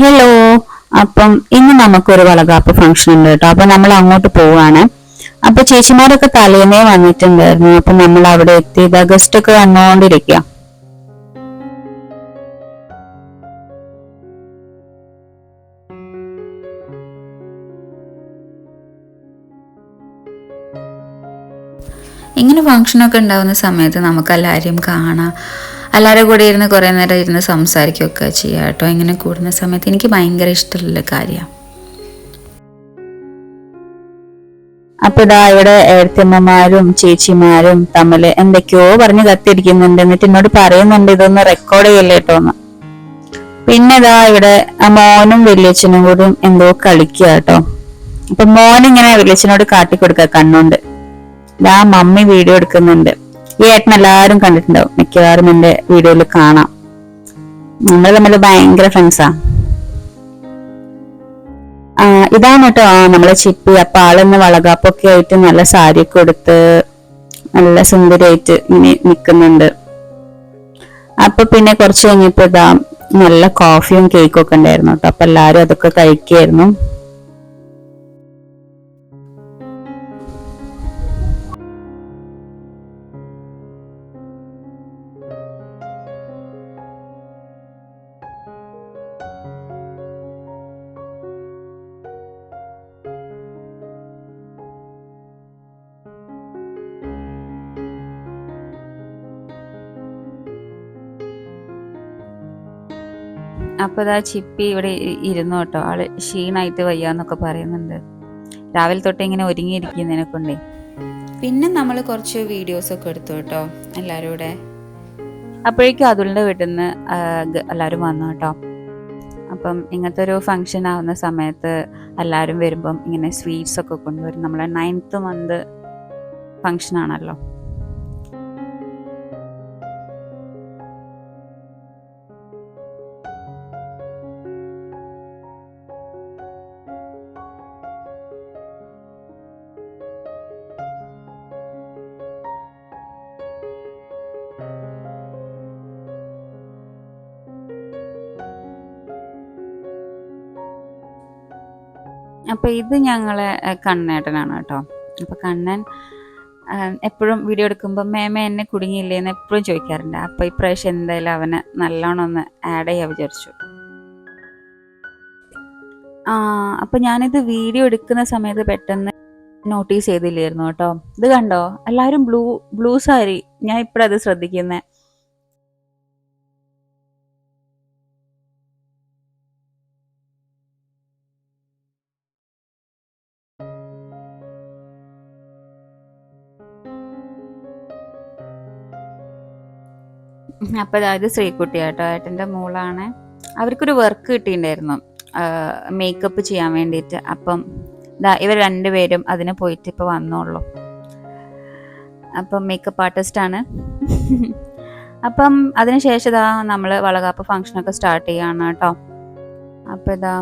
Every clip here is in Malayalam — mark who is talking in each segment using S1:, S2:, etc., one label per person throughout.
S1: ഹലോ. അപ്പം ഇന്ന് നമുക്കൊരു വളകാപ്പ് ഫംഗ്ഷൻ ഉണ്ട് കേട്ടോ. അപ്പൊ നമ്മൾ അങ്ങോട്ട് പോവാണ്. അപ്പൊ ചേച്ചിമാരൊക്കെ തലേന്നേ വന്നിട്ടുണ്ടായിരുന്നു. അപ്പൊ നമ്മൾ അവിടെ എത്തി. ഗസ്റ്റ് ഒക്കെ വന്നുകൊണ്ടിരിക്കുക.
S2: ഇങ്ങനെ ഫങ്ഷനൊക്കെ ഉണ്ടാകുന്ന സമയത്ത് നമുക്ക് എല്ലാവരെയും കാണാം. എല്ലാവരും കൂടെ ഇരുന്ന് കുറേ നേരം ഇരുന്ന് സംസാരിക്കുകയൊക്കെ ചെയ്യാം കേട്ടോ. ഇങ്ങനെ കൂടുന്ന സമയത്ത് എനിക്ക് ഭയങ്കര ഇഷ്ടമുള്ള കാര്യമാണ്.
S1: അപ്പൊ ഇതാ ഇവിടെ ഏടത്തിയമ്മമാരും ചേച്ചിമാരും തമ്മിൽ എന്തൊക്കെയോ പറഞ്ഞ് കത്തിരിക്കുന്നുണ്ട്. എന്നിട്ട് എന്നോട് പറയുന്നുണ്ട് ഇതൊന്ന് റെക്കോർഡ് ചെയ്യല്ലേ കേട്ടോന്ന്. പിന്നെ ഇതാ ഇവിടെ മോനും വല്യച്ഛനും കൂടി എന്തോ കളിക്കുക കേട്ടോ. അപ്പൊ മോനിങ്ങനെ വല്യച്ഛനോട് കാട്ടിക്കൊടുക്കുക കണ്ണുണ്ട്. ഇതാ മമ്മി വീഡിയോ എടുക്കുന്നുണ്ട്. ഈ ഏട്ടൻ എല്ലാവരും കണ്ടിട്ടുണ്ടാവും, മിക്കവാറും എന്റെ വീഡിയോയിൽ കാണാം. നമ്മൾ തമ്മിൽ ഭയങ്കര ഫ്രണ്ട്സാ. ഇതാണ് കേട്ടോ നമ്മളെ ചിപ്പി. അപ്പൊ ആളിന്ന് വളകാപ്പൊക്കെ ആയിട്ട് നല്ല സാരിയൊക്കെ കൊടുത്ത് നല്ല സുന്ദരിയായിട്ട് ഇങ്ങനെ നിക്കുന്നുണ്ട്. അപ്പൊ പിന്നെ കുറച്ച് കഴിഞ്ഞപ്പോ ഇതാ നല്ല കോഫിയും കേക്കും ഒക്കെ ഉണ്ടായിരുന്നു കേട്ടോ. അപ്പൊ എല്ലാരും അതൊക്കെ കഴിക്കായിരുന്നു. അപ്പൊ ഇതാ ചിപ്പി ഇവിടെ ഇരുന്നു കേട്ടോ. ആള് ക്ഷീണായിട്ട് വയ്യാന്നൊക്കെ പറയുന്നുണ്ട്. രാവിലെ തൊട്ട് ഇങ്ങനെ ഒരുങ്ങിയിരിക്കുന്നതിനെ കൊണ്ടേ.
S2: പിന്നെ നമ്മൾ കുറച്ച് വീഡിയോസൊക്കെ എടുത്തു കേട്ടോ എല്ലാവരും കൂടെ.
S1: അപ്പോഴേക്കും അതുലിന്റെ വീട്ടിൽ നിന്ന് എല്ലാവരും വന്നു കേട്ടോ. അപ്പം ഇങ്ങനത്തെ ഒരു ഫംഗ്ഷൻ ആവുന്ന സമയത്ത് എല്ലാവരും വരുമ്പം ഇങ്ങനെ സ്വീറ്റ്സ് ഒക്കെ കൊണ്ടുവരും. നമ്മളെ 9th മന്ത് ഫംഗ്ഷൻ ആണല്ലോ. അപ്പൊ ഇത് ഞങ്ങളെ കണ്ണേട്ടനാണ് കേട്ടോ. അപ്പൊ കണ്ണൻ എപ്പോഴും വീഡിയോ എടുക്കുമ്പോൾ മേമ എന്നെ കുടുങ്ങിയില്ലേന്ന് എപ്പോഴും ചോദിക്കാറുണ്ട്. അപ്പൊ ഇപ്രാവശ്യം എന്തായാലും അവനെ നല്ലോണം ഒന്ന് ആഡ് ചെയ്യാൻ വിചാരിച്ചു. അപ്പൊ ഞാനിത് വീഡിയോ എടുക്കുന്ന സമയത്ത് പെട്ടെന്ന് നോട്ടീസ് ചെയ്തില്ലായിരുന്നു കേട്ടോ. ഇത് കണ്ടോ, എല്ലാവരും ബ്ലൂ ബ്ലൂ സാരി. ഞാൻ ഇപ്പഴത് ശ്രദ്ധിക്കുന്നേ. അപ്പൊ അതായത് ശ്രീകുട്ടിയാട്ടോ, ഏട്ടൻ്റെ മോളാണ്. അവർക്കൊരു വർക്ക് കിട്ടിയിട്ടുണ്ടായിരുന്നു മേക്കപ്പ് ചെയ്യാൻ വേണ്ടിയിട്ട്. അപ്പം ഇവർ രണ്ടുപേരും അതിന് പോയിട്ട് ഇപ്പൊ വന്നോളൂ. അപ്പം മേക്കപ്പ് ആർട്ടിസ്റ്റാണ്. അപ്പം അതിനുശേഷം ഇതാ നമ്മള് വളകാപ്പ് ഫംഗ്ഷനൊക്കെ സ്റ്റാർട്ട് ചെയ്യാണ് കേട്ടോ. അപ്പൊ ഇതാ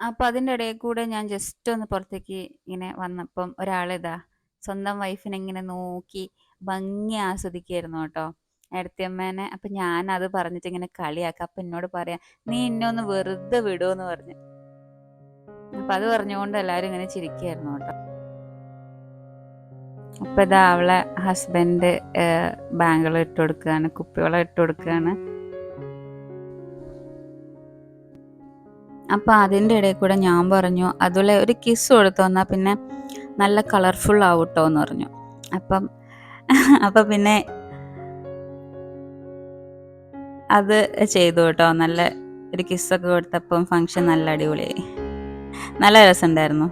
S1: അപ്പൊ അതിൻ്റെ ഇടയിൽ കൂടെ ഞാൻ ജസ്റ്റ് ഒന്ന് പുറത്തേക്ക് ഇങ്ങനെ വന്നപ്പം ഒരാളിതാ സ്വന്തം വൈഫിനെ ഇങ്ങനെ നോക്കി ഭംഗി ആസ്വദിക്കായിരുന്നു കേട്ടോ, ഏടത്തിയമ്മേനെ. അപ്പൊ ഞാൻ അത് പറഞ്ഞിട്ട് ഇങ്ങനെ കളിയാക്കാം. അപ്പൊ എന്നോട് പറയാ, നീ എന്നെ ഒന്ന് വെറുതെ വിടുമെന്ന് പറഞ്ഞു. അപ്പൊ അത് പറഞ്ഞുകൊണ്ട് എല്ലാരും ഇങ്ങനെ ചിരിക്കായിരുന്നു കേട്ടോ. അപ്പൊ ഇതാ അവളെ ഹസ്ബൻഡ് ബാങ്കുകൾ ഇട്ട് കൊടുക്കുകയാണ്, കുപ്പിവെള്ളം ഇട്ട് കൊടുക്കുകയാണ്. അപ്പൊ അതിൻ്റെ ഇടയിൽ കൂടെ ഞാൻ പറഞ്ഞു, അതുപോലെ ഒരു കിസ് കൊടുത്തു വന്നാൽ പിന്നെ നല്ല കളർഫുൾ ആവട്ടോ എന്ന് പറഞ്ഞു. അപ്പം അപ്പൊ പിന്നെ അത് ചെയ്തു കേട്ടോ. നല്ല ഒരു കിസ്സൊക്കെ കൊടുത്തപ്പം ഫങ്ഷൻ നല്ല അടിപൊളിയായി, നല്ല രസമുണ്ടായിരുന്നു.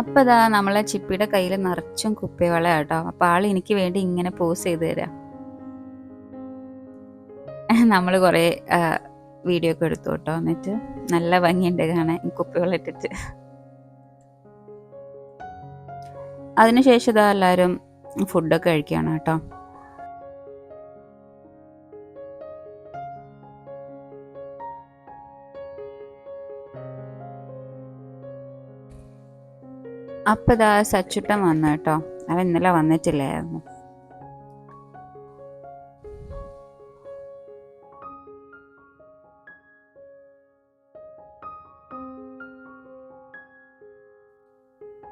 S1: അപ്പൊ ഇതാ നമ്മളെ ചിപ്പിയുടെ കയ്യിൽ നിറച്ചും കുപ്പിവെള്ളം കേട്ടോ. അപ്പൊ ആൾ എനിക്ക് വേണ്ടി ഇങ്ങനെ പോസ് ചെയ്ത് തരാം. നമ്മൾ കുറേ വീഡിയോ ഒക്കെ എടുത്തു കേട്ടോ. എന്നിട്ട് നല്ല ഭംഗിയുണ്ട് കാണാൻ ഈ കുപ്പിവെള്ളം ഇട്ടിട്ട്. അതിനുശേഷം ഇതാ എല്ലാവരും ഫുഡൊക്കെ കഴിക്കുകയാണ് കേട്ടോ. അപ്പം ഇതാ സച്ചുട്ടൻ വന്നു കേട്ടോ. അവൻ ഇന്നലെ വന്നിട്ടില്ലായിരുന്നു.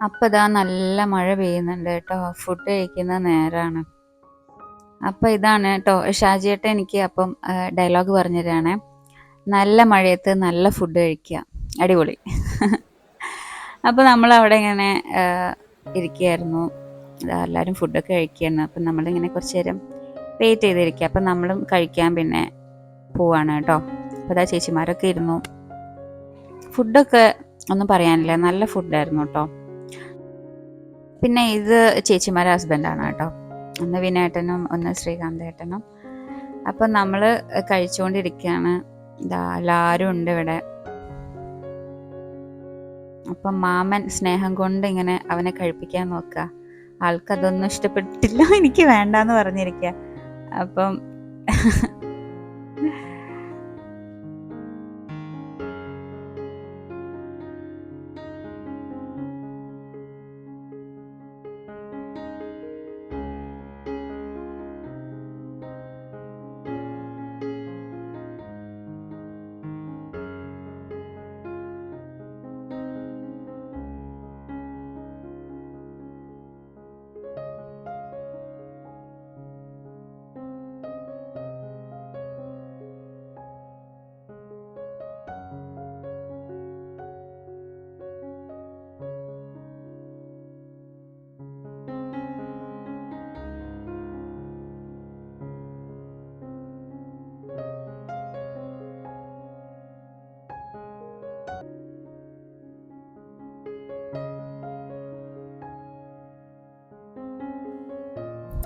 S1: അപ്പം ഇതാ നല്ല മഴ പെയ്യുന്നുണ്ട് കേട്ടോ. ഫുഡ് കഴിക്കുന്ന നേരമാണ്. അപ്പം ഇതാണ് കേട്ടോ ഷാജിയേട്ടൻ എനിക്ക് അപ്പം ഡയലോഗ് പറഞ്ഞു തരാണേ. നല്ല മഴയത്ത് നല്ല ഫുഡ് കഴിക്കുക, അടിപൊളി. അപ്പോൾ നമ്മളവിടെ ഇങ്ങനെ ഇരിക്കുകയായിരുന്നു. എല്ലാവരും ഫുഡൊക്കെ കഴിക്കുകയായിരുന്നു. അപ്പം നമ്മളിങ്ങനെ കുറച്ച് നേരം വെയിറ്റ് ചെയ്തിരിക്കുക. അപ്പം നമ്മളും കഴിക്കാൻ പിന്നെ പോവാണ് കേട്ടോ. അപ്പോൾ ഇതാ ചേച്ചിമാരൊക്കെ ഇരുന്നു. ഫുഡൊക്കെ ഒന്നും പറയാനില്ല, നല്ല ഫുഡായിരുന്നു കേട്ടോ. പിന്നെ ഇത് ചേച്ചിമാരെ ഹസ്ബൻഡാണ് കേട്ടോ. ഒന്ന് വിനേട്ടനും ഒന്ന് ശ്രീകാന്തേട്ടനും. അപ്പം നമ്മൾ കഴിച്ചുകൊണ്ടിരിക്കുകയാണ്. ഇതാ എല്ലാവരും ഉണ്ട് ഇവിടെ. അപ്പം മാമൻ സ്നേഹം കൊണ്ട് ഇങ്ങനെ അവനെ കഴിപ്പിക്കാൻ നോക്കുക. ആൾക്കതൊന്നും ഇഷ്ടപ്പെട്ടില്ല, എനിക്ക് വേണ്ടാന്ന് പറഞ്ഞിരിക്കുക. അപ്പം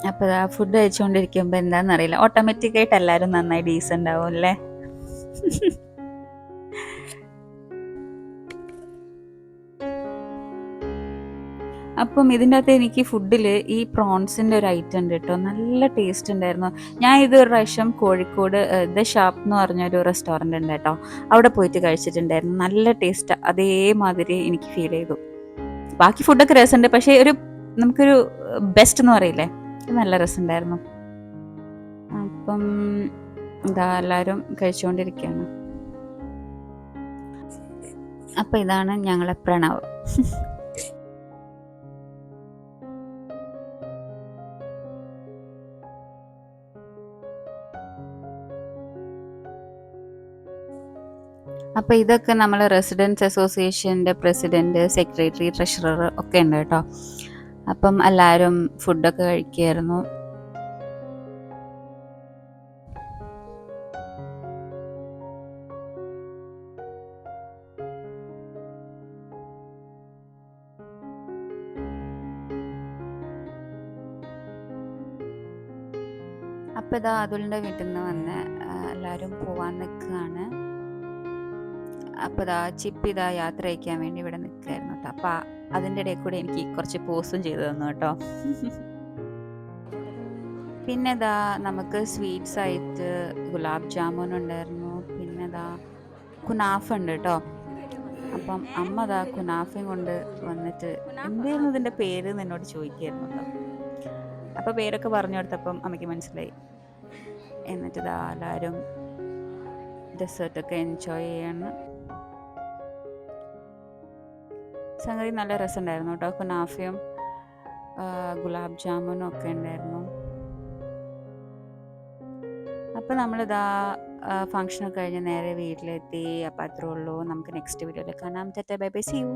S1: അപ്പോൾ ആ ഫുഡ് കഴിച്ചുകൊണ്ടിരിക്കുമ്പോൾ എന്താണെന്നറിയില്ല, ഓട്ടോമാറ്റിക്കായിട്ട് എല്ലാവരും നന്നായി ഡീസൻ്റ് ആവും അല്ലേ. അപ്പം ഇതിൻ്റെ അകത്ത് എനിക്ക് ഫുഡിൽ ഈ പ്രോൺസിൻ്റെ ഒരു ഐറ്റം ഉണ്ട് കേട്ടോ, നല്ല ടേസ്റ്റ് ഉണ്ടായിരുന്നു. ഞാൻ ഇതൊരു പ്രാവശ്യം കോഴിക്കോട് ദ ഷാപ്പ് എന്ന് പറഞ്ഞൊരു റെസ്റ്റോറൻറ്റ് ഉണ്ട് കേട്ടോ, അവിടെ പോയിട്ട് കഴിച്ചിട്ടുണ്ടായിരുന്നു. നല്ല ടേസ്റ്റ്, അതേമാതിരി എനിക്ക് ഫീൽ ചെയ്തു. ബാക്കി ഫുഡൊക്കെ രസമുണ്ട്, പക്ഷേ നമുക്കൊരു ബെസ്റ്റ് എന്ന് പറയില്ലേ, നല്ല രസമുണ്ടായിരുന്നു. അപ്പം ഇതാ എല്ലാവരും കഴിച്ചുകൊണ്ടിരിക്കുകയാണ്. അപ്പം ഇതാണ് ഞങ്ങളെ പ്രണവ്. അപ്പോൾ ഇതൊക്കെ നമ്മൾ റെസിഡൻസ് അസോസിയേഷൻ്റെ പ്രസിഡൻറ്റ്, സെക്രട്ടറി, ട്രഷറർ ഒക്കെ ഉണ്ട് കേട്ടോ. അപ്പം എല്ലാവരും ഫുഡൊക്കെ കഴിക്കുകയായിരുന്നു. അപ്പോൾ ഇതാ അതുലിൻ്റെ വീട്ടിൽ നിന്ന് വന്ന് എല്ലാവരും പോവാൻ നിൽക്കുകയാണ്. അപ്പോൾ ഇതാ ചിപ്പി ഇതാ യാത്ര അയക്കാൻ വേണ്ടി ഇവിടെ നിൽക്കുകയായിരുന്നു കേട്ടോ. അപ്പോൾ അതിൻ്റെ ഇടയിൽ കൂടെ എനിക്ക് കുറച്ച് പോസ്റ്റും ചെയ്തു തന്നു കേട്ടോ. പിന്നെ ഇതാ നമുക്ക് സ്വീറ്റ്സ് ആയിട്ട് ഗുലാബ് ജാമുൻ ഉണ്ടായിരുന്നു. പിന്നെ ഇതാ കുനാഫ ഉണ്ട് കേട്ടോ. അപ്പം അമ്മ ഇതാ കുനാഫയും കൊണ്ട് വന്നിട്ട് എന്തായിരുന്നു ഇതിൻ്റെ പേര് എന്ന് എന്നോട് ചോദിക്കുകയായിരുന്നു കേട്ടോ. അപ്പോൾ പേരൊക്കെ പറഞ്ഞു കൊടുത്തപ്പം അമ്മയ്ക്ക് മനസ്സിലായി. എന്നിട്ട് ഇതാ എല്ലാവരും ഡെസേർട്ടൊക്കെ എൻജോയ് ചെയ്യാണ്. സംഗതി നല്ല രസമുണ്ടായിരുന്നു കേട്ടോ. കുനാഫയും ഗുലാബ് ജാമുനും ഒക്കെ ഉണ്ടായിരുന്നു. അപ്പോൾ നമ്മളിതാ ഫങ്ഷനൊക്കെ കഴിഞ്ഞ് നേരെ വീട്ടിലെത്തി. അപ്പോൾ അത്രേ ഉള്ളൂ. നമുക്ക് നെക്സ്റ്റ് വീഡിയോയിൽ കാണാം. Bye bye, see U.